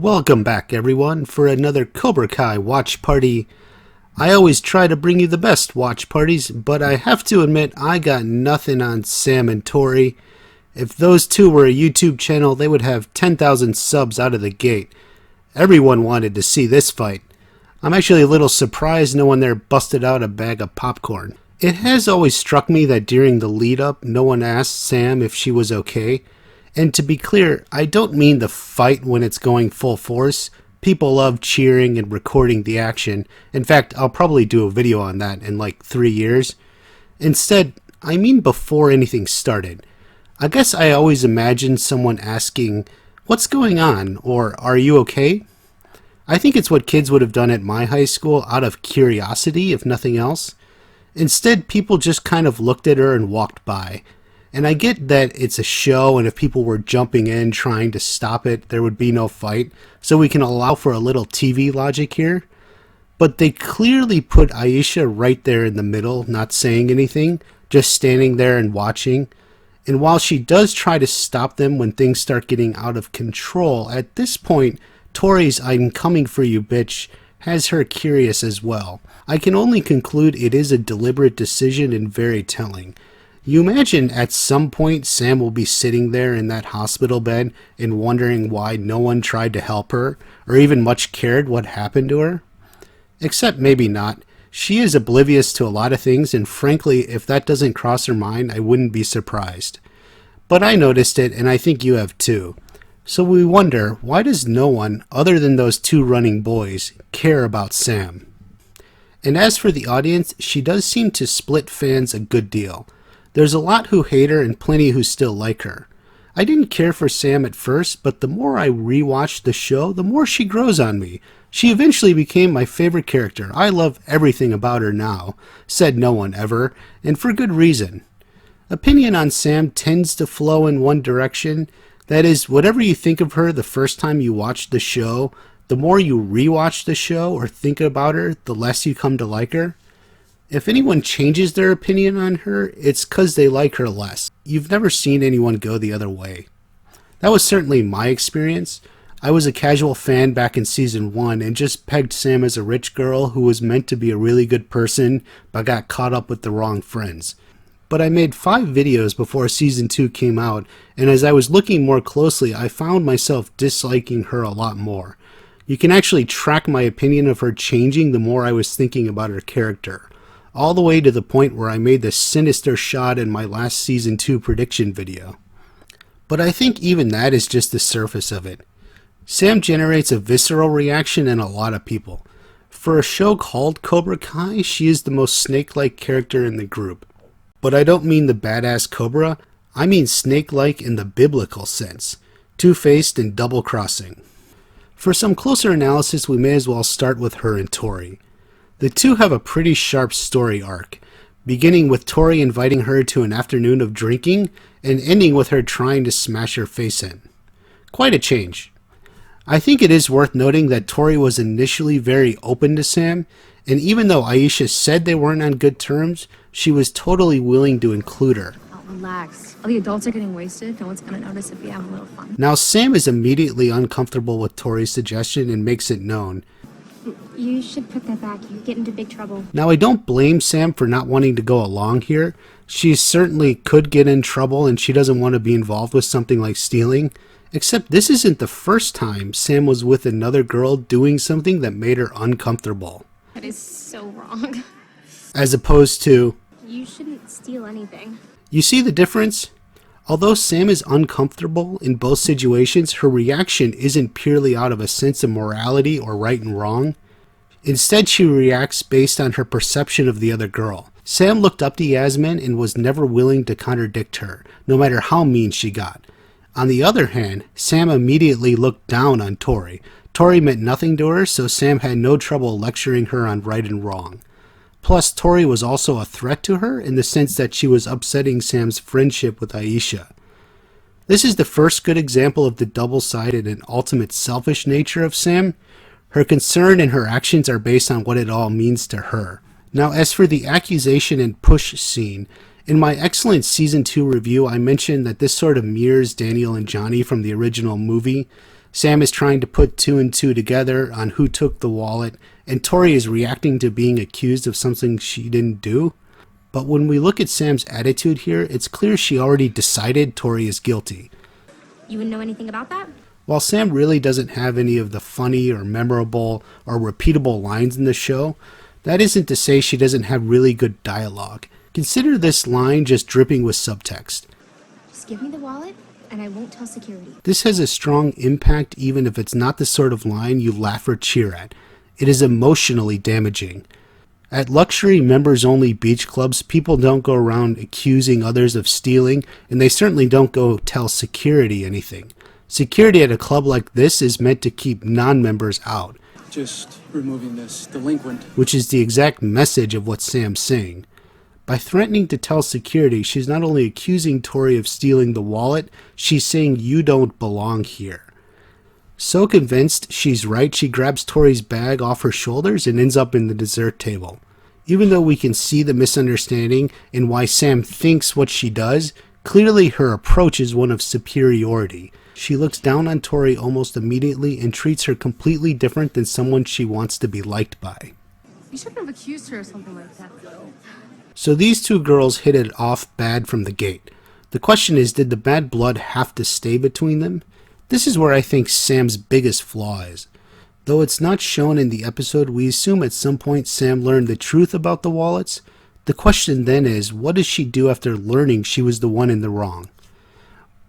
Welcome back, everyone, for another Cobra Kai watch party. I always try to bring you the best watch parties, but I have to admit I got nothing on Sam and Tory. If those two were a YouTube channel, they would have 10,000 subs out of the gate. Everyone wanted to see this fight. I'm actually a little surprised no one there busted out a bag of popcorn. It has always struck me that during the lead-up, no one asked Sam if she was okay. And to be clear, I don't mean the fight when it's going full force. People love cheering and recording the action. In fact, I'll probably do a video on that in like 3 years. Instead, I mean before anything started. I guess I always imagined someone asking, "What's going on?" or "Are you okay?" I think it's what kids would have done at my high school out of curiosity, if nothing else. Instead, people just kind of looked at her and walked by. And I get that it's a show, and if people were jumping in trying to stop it, there would be no fight, so we can allow for a little TV logic here. But they clearly put Aisha right there in the middle, not saying anything, just standing there and watching. And while she does try to stop them when things start getting out of control, at this point, Tory's "I'm coming for you, bitch" has her curious as well. I can only conclude it is a deliberate decision and very telling. You imagine at some point Sam will be sitting there in that hospital bed and wondering why no one tried to help her, or even much cared what happened to her? Except maybe not. She is oblivious to a lot of things, and frankly, if that doesn't cross her mind, I wouldn't be surprised. But I noticed it, and I think you have too. So we wonder, why does no one, other than those two running boys, care about Sam? And as for the audience, she does seem to split fans a good deal. There's a lot who hate her and plenty who still like her. I didn't care for Sam at first, but the more I rewatched the show, the more she grows on me. She eventually became my favorite character. I love everything about her now, said no one ever, and for good reason. Opinion on Sam tends to flow in one direction. That is, whatever you think of her the first time you watch the show, the more you rewatch the show or think about her, the less you come to like her. If anyone changes their opinion on her, it's 'cause they like her less. You've never seen anyone go the other way. That was certainly my experience. I was a casual fan back in season 1 and just pegged Sam as a rich girl who was meant to be a really good person but got caught up with the wrong friends. But I made 5 videos before season 2 came out, and as I was looking more closely, I found myself disliking her a lot more. You can actually track my opinion of her changing the more I was thinking about her character. All the way to the point where I made the sinister shot in my last season 2 prediction video. But I think even that is just the surface of it. Sam generates a visceral reaction in a lot of people. For a show called Cobra Kai, she is the most snake-like character in the group. But I don't mean the badass Cobra, I mean snake-like in the biblical sense. Two-faced and double-crossing. For some closer analysis, we may as well start with her and Tory. The two have a pretty sharp story arc, beginning with Tory inviting her to an afternoon of drinking and ending with her trying to smash her face in. Quite a change. I think it is worth noting that Tory was initially very open to Sam, and even though Aisha said they weren't on good terms, she was totally willing to include her. Oh, relax. All the adults are getting wasted. No one's gonna notice if we have a little fun. Now Sam is immediately uncomfortable with Tory's suggestion and makes it known. You should put that back. You get into big trouble. Now I don't blame Sam for not wanting to go along here. She certainly could get in trouble and she doesn't want to be involved with something like stealing. Except this isn't the first time Sam was with another girl doing something that made her uncomfortable. That is so wrong. As opposed to, You shouldn't steal anything. you see the difference? Although Sam is uncomfortable in both situations, her reaction isn't purely out of a sense of morality or right and wrong. Instead, she reacts based on her perception of the other girl. Sam looked up to Yasmine and was never willing to contradict her, no matter how mean she got. On the other hand, Sam immediately looked down on Tory. Tory meant nothing to her, so Sam had no trouble lecturing her on right and wrong. Plus, Tory was also a threat to her in the sense that she was upsetting Sam's friendship with Aisha. This is the first good example of the double-sided and ultimate selfish nature of Sam. Her concern and her actions are based on what it all means to her. Now, as for the accusation and push scene, in my excellent Season 2 review, I mentioned that this sort of mirrors Daniel and Johnny from the original movie. Sam is trying to put two and two together on who took the wallet, and Tory is reacting to being accused of something she didn't do. But when we look at Sam's attitude here, it's clear she already decided Tory is guilty. You wouldn't know anything about that? While Sam really doesn't have any of the funny or memorable or repeatable lines in the show, that isn't to say she doesn't have really good dialogue. Consider this line just dripping with subtext. Just give me the wallet, and I won't tell security. This has a strong impact even if it's not the sort of line you laugh or cheer at. It is emotionally damaging. At luxury members-only beach clubs, people don't go around accusing others of stealing, and they certainly don't go tell security anything. Security at a club like this is meant to keep non-members out. Just removing this delinquent. Which is the exact message of what Sam's saying. By threatening to tell security, she's not only accusing Tory of stealing the wallet, she's saying you don't belong here. So convinced she's right, she grabs Tory's bag off her shoulders and ends up in the dessert table. Even though we can see the misunderstanding and why Sam thinks what she does, clearly her approach is one of superiority. She looks down on Tory almost immediately and treats her completely different than someone she wants to be liked by. You shouldn't have accused her of something like that, though. So these two girls hit it off bad from the gate. The question is, did the bad blood have to stay between them? This is where I think Sam's biggest flaw is. Though it's not shown in the episode, we assume at some point Sam learned the truth about the wallets. The question then is, what does she do after learning she was the one in the wrong?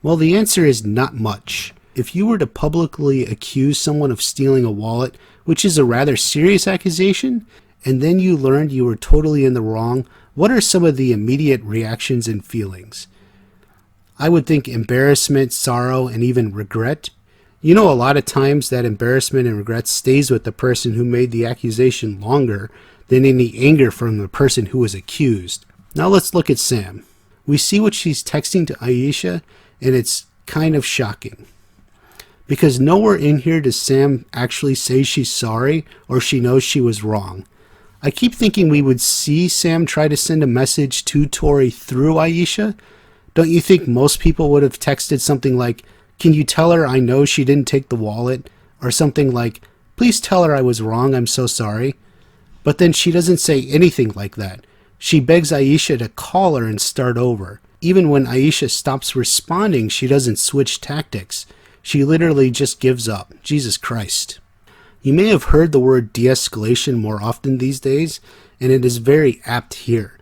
Well, the answer is not much. If you were to publicly accuse someone of stealing a wallet, which is a rather serious accusation, and then you learned you were totally in the wrong, what are some of the immediate reactions and feelings? I would think embarrassment, sorrow, and even regret. You know, a lot of times that embarrassment and regret stays with the person who made the accusation longer than any anger from the person who was accused. Now let's look at Sam. We see what she's texting to Aisha, and it's kind of shocking. Because nowhere in here does Sam actually say she's sorry or she knows she was wrong. I keep thinking we would see Sam try to send a message to Tory through Aisha. Don't you think most people would have texted something like, "Can you tell her I know she didn't take the wallet?" Or something like, "Please tell her I was wrong, I'm so sorry." But then she doesn't say anything like that. She begs Aisha to call her and start over. Even when Aisha stops responding, she doesn't switch tactics. She literally just gives up. Jesus Christ. You may have heard the word de-escalation more often these days, and it is very apt here.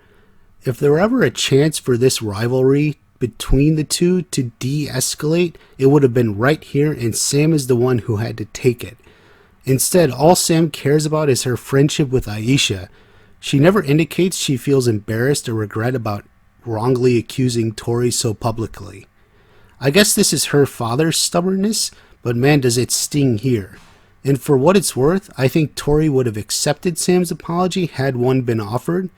If there were ever a chance for this rivalry between the two to de-escalate, it would have been right here, and Sam is the one who had to take it. Instead, all Sam cares about is her friendship with Aisha. She never indicates she feels embarrassed or regret about wrongly accusing Tory so publicly. I guess this is her father's stubbornness, but man, does it sting here. And for what it's worth, I think Tory would have accepted Sam's apology had one been offered.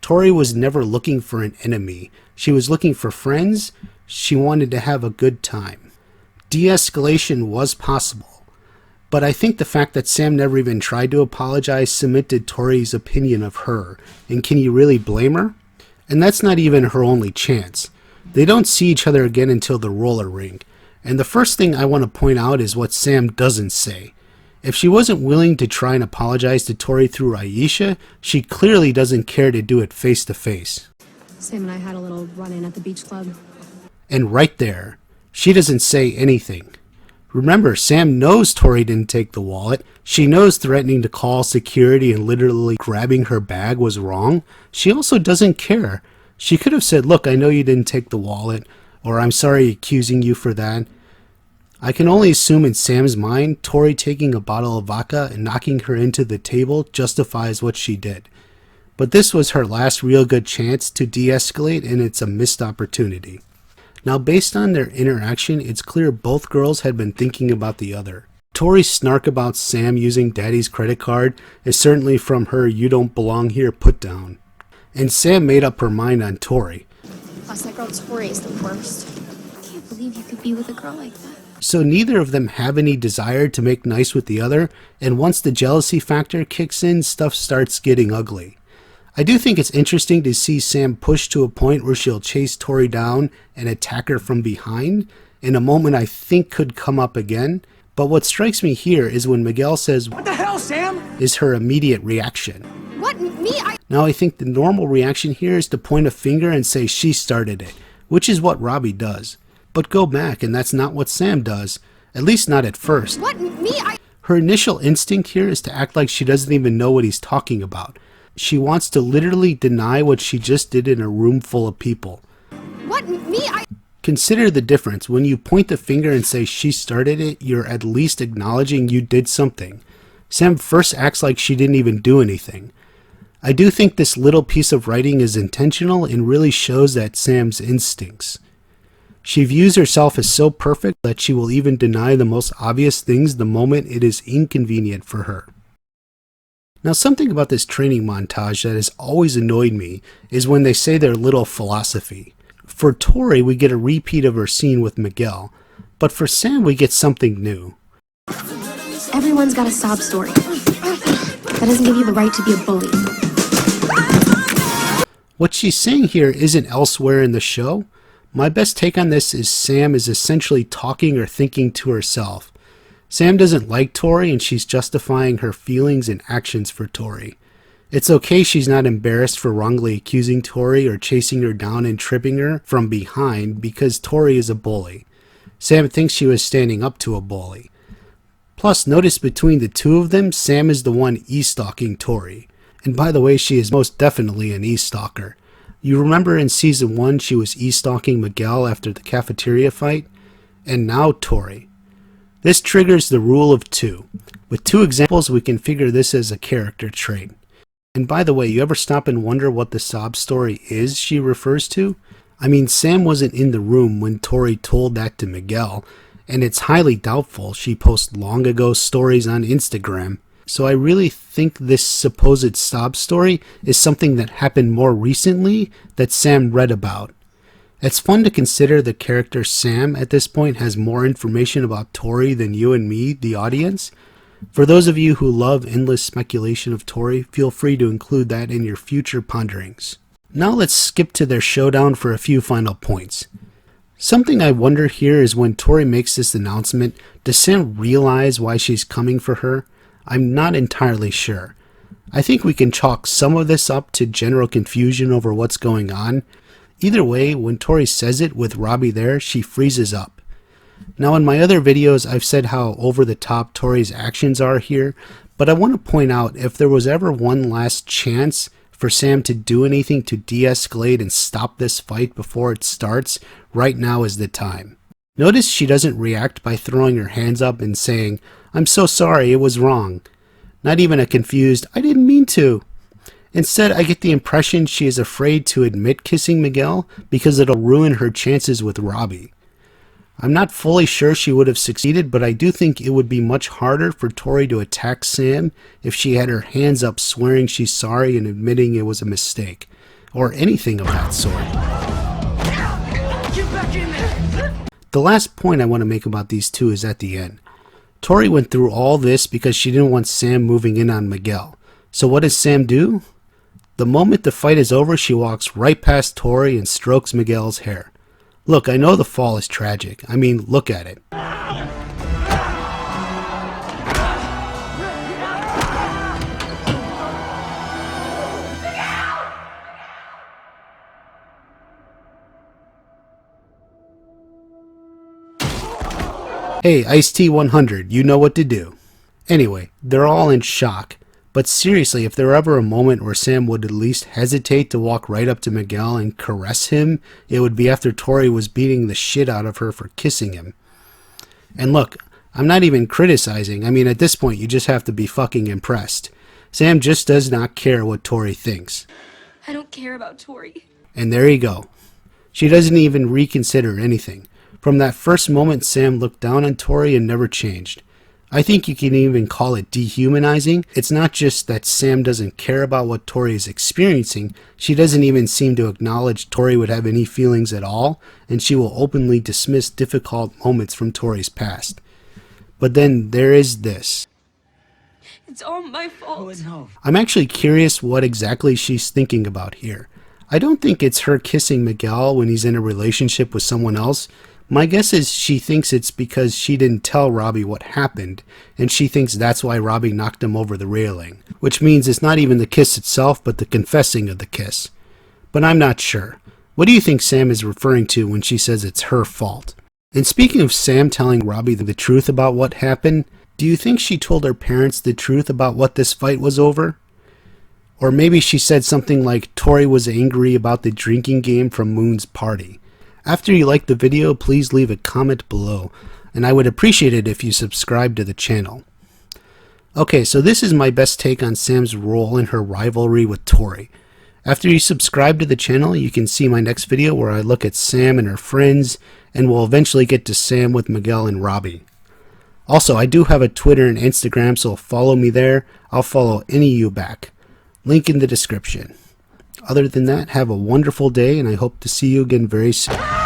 Tory was never looking for an enemy. She was looking for friends. She wanted to have a good time. De-escalation was possible. But I think the fact that Sam never even tried to apologize cemented Tory's opinion of her. And can you really blame her? And that's not even her only chance. They don't see each other again until the roller rink. And the first thing I want to point out is what Sam doesn't say. If she wasn't willing to try and apologize to Tory through Aisha, she clearly doesn't care to do it face to face. Sam and I had a little run-in at the beach club. And right there, she doesn't say anything. Remember, Sam knows Tory didn't take the wallet. She knows threatening to call security and literally grabbing her bag was wrong. She also doesn't care. She could have said, "Look, I know you didn't take the wallet," or "I'm sorry accusing you for that." I can only assume in Sam's mind, Tory taking a bottle of vodka and knocking her into the table justifies what she did. But this was her last real good chance to de-escalate, and it's a missed opportunity. Now, based on their interaction, it's clear both girls had been thinking about the other. Tory's snark about Sam using Daddy's credit card is certainly from her "you don't belong here" put down. And Sam made up her mind on Tory. Plus, that girl Tory is the worst. I can't believe you could be with a girl like that. So neither of them have any desire to make nice with the other, and once the jealousy factor kicks in, stuff starts getting ugly. I do think it's interesting to see Sam push to a point where she'll chase Tory down and attack her from behind, in a moment I think could come up again, But what strikes me here is when Miguel says, What the hell, Sam? is her immediate reaction. What? Me? Now I think the normal reaction here is to point a finger and say she started it, which is what Robbie does. But go back and that's not what Sam does, at least not at first. What? Me? Her initial instinct here is to act like she doesn't even know what he's talking about. She wants to literally deny what she just did in a room full of people. What? Me? Consider the difference. When you point the finger and say she started it, you're at least acknowledging you did something. Sam first acts like she didn't even do anything. I do think this little piece of writing is intentional and really shows that Sam's instincts. She views herself as so perfect that she will even deny the most obvious things the moment it is inconvenient for her. Now, something about this training montage that has always annoyed me is when they say their little philosophy. For Tory, we get a repeat of her scene with Miguel, but for Sam, we get something new. Everyone's got a sob story. That doesn't give you the right to be a bully. What she's saying here isn't elsewhere in the show. My best take on this is Sam is essentially talking or thinking to herself. Sam doesn't like Tory and she's justifying her feelings and actions for Tory. It's okay she's not embarrassed for wrongly accusing Tory or chasing her down and tripping her from behind because Tory is a bully. Sam thinks she was standing up to a bully. Plus, notice between the two of them, Sam is the one e-stalking Tory. And by the way, she is most definitely an e-stalker. You remember in season 1 she was e-stalking Miguel after the cafeteria fight? And now Tory. This triggers the rule of 2. With 2 examples we can figure this as a character trait. And by the way, you ever stop and wonder what the sob story is she refers to? I mean, Sam wasn't in the room when Tory told that to Miguel, and it's highly doubtful she posts long ago stories on Instagram. So I really think this supposed sob story is something that happened more recently that Sam read about. It's fun to consider the character Sam at this point has more information about Tory than you and me, the audience. For those of you who love endless speculation of Tory, feel free to include that in your future ponderings. Now let's skip to their showdown for a few final points. Something I wonder here is when Tory makes this announcement, does Sam realize why she's coming for her? I'm not entirely sure. I think we can chalk some of this up to general confusion over what's going on. Either way, when Tory says it with Robbie there, she freezes up. Now in my other videos I've said how over the top Tory's actions are here, but I want to point out if there was ever one last chance for Sam to do anything to de-escalate and stop this fight before it starts, right now is the time. Notice she doesn't react by throwing her hands up and saying, "I'm so sorry, it was wrong." Not even a confused, "I didn't mean to." Instead, I get the impression she is afraid to admit kissing Miguel because it'll ruin her chances with Robbie. I'm not fully sure she would have succeeded, but I do think it would be much harder for Tory to attack Sam if she had her hands up swearing she's sorry and admitting it was a mistake, or anything of that sort. Get back in there! The last point I want to make about these two is at the end. Tory went through all this because she didn't want Sam moving in on Miguel. So what does Sam do? The moment the fight is over, she walks right past Tory and strokes Miguel's hair. Look, I know the fall is tragic. I mean, look at it. Hey, Ice-T 100, you know what to do. Anyway, they're all in shock. But seriously, if there were ever a moment where Sam would at least hesitate to walk right up to Miguel and caress him, it would be after Tory was beating the shit out of her for kissing him. And look, I'm not even criticizing. I mean, at this point, you just have to be fucking impressed. Sam just does not care what Tory thinks. I don't care about Tory. And there you go. She doesn't even reconsider anything. From that first moment, Sam looked down on Tory and never changed. I think you can even call it dehumanizing. It's not just that Sam doesn't care about what Tory is experiencing, she doesn't even seem to acknowledge Tory would have any feelings at all, and she will openly dismiss difficult moments from Tory's past. But then there is this. It's all my fault. Oh, no. I'm actually curious what exactly she's thinking about here. I don't think it's her kissing Miguel when he's in a relationship with someone else, My guess is she thinks it's because she didn't tell Robbie what happened, and she thinks that's why Robbie knocked him over the railing, which means it's not even the kiss itself, but the confessing of the kiss. But I'm not sure. What do you think Sam is referring to when she says it's her fault? And speaking of Sam telling Robbie the truth about what happened, do you think she told her parents the truth about what this fight was over? Or maybe she said something like Tory was angry about the drinking game from Moon's party. After you like the video, please leave a comment below, and I would appreciate it if you subscribe to the channel. Okay, so this is my best take on Sam's role in her rivalry with Tory. After you subscribe to the channel, you can see my next video where I look at Sam and her friends, and we'll eventually get to Sam with Miguel and Robbie. Also, I do have a Twitter and Instagram, so follow me there. I'll follow any of you back. Link in the description. Other than that, have a wonderful day, and I hope to see you again very soon.